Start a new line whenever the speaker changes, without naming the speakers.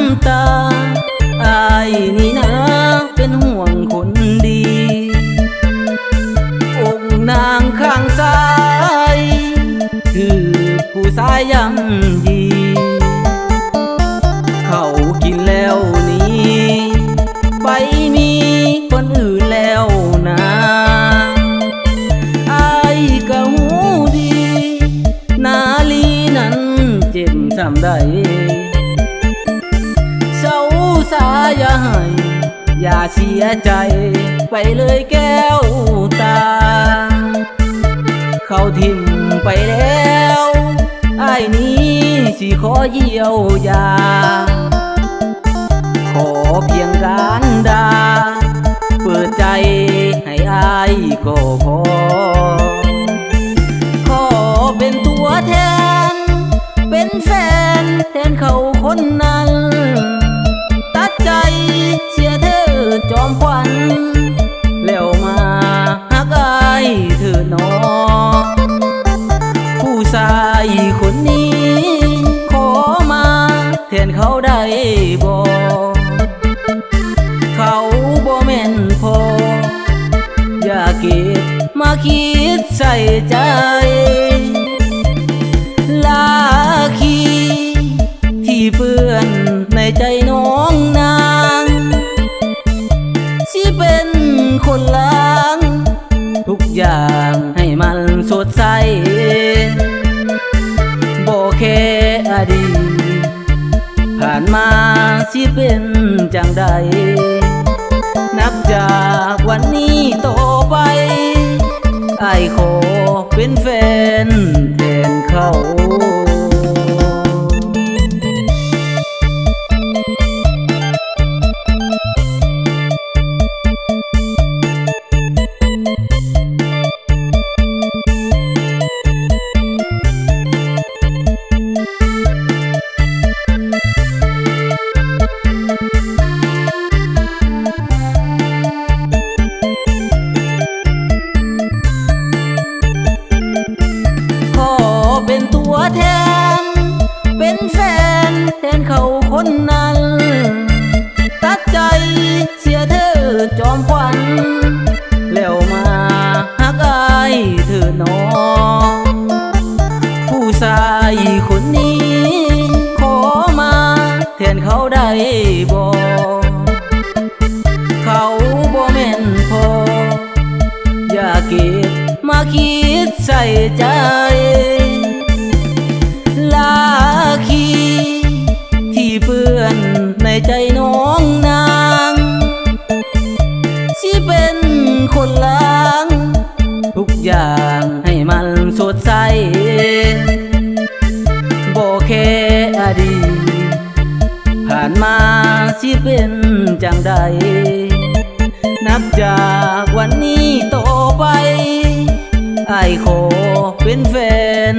ำตาอายนี่นะเป็นห่วงคนดีองค์นางข้างซ้ายคือผู้ชายย่ำดีเขากินแล้วนี้ไปมีคนอื่นแล้วนะอายก็หูดีนาลีนั้นเจ็บซ้ำใดเศร้าสาอย่าให้อย่าเสียใจไปเลยแก้วตาเขาทิ่มไปแล้วอ้ายนี้สิขอเยียวยาขอเพียงการด่าเปิดใจให้อ้ายก็พอขอเป็นตัวแทนเป็นแฟนแทนเขาคนนั้นตัดใจเสียเธอจอมขวัญแล้วมาหักอ้ายเธอหนอผู้ชายคนนี้ขอมาแทนเขาได้บ่เขาบ่แม่นพออย่าเก็บมาคิดใส่ใจลาคีที่เปื้อนในใจน้องนางสิเป็นคนล้างทุกอย่างให้มันสดใสบ่แค่อดีตผ่านมาสิเป็นจังใดนับจากวันนี้ต่อไปอ้ายขอเป็นแฟนแทนเขาเป็นตัวแทนเป็นแฟนแทนเขาคนนั้นตัดใจเสียเธอจอมขวัญแล้วมาหักอ้ายเธอหนอผู้ชายคนนี้ขอมาแทนเขาได้บ่เขาบ่แม่นพออย่าเก็บมาคิดใส่ใจลาคีที่เปื้อนในใจน้องนางสิเป็นคนล้างทุกอย่างให้มันสดใสบ่แค่อดีตผ่านมาสิเป็นจังใดนับจากวันนี้ต่อไปอ้ายขอเป็นแฟน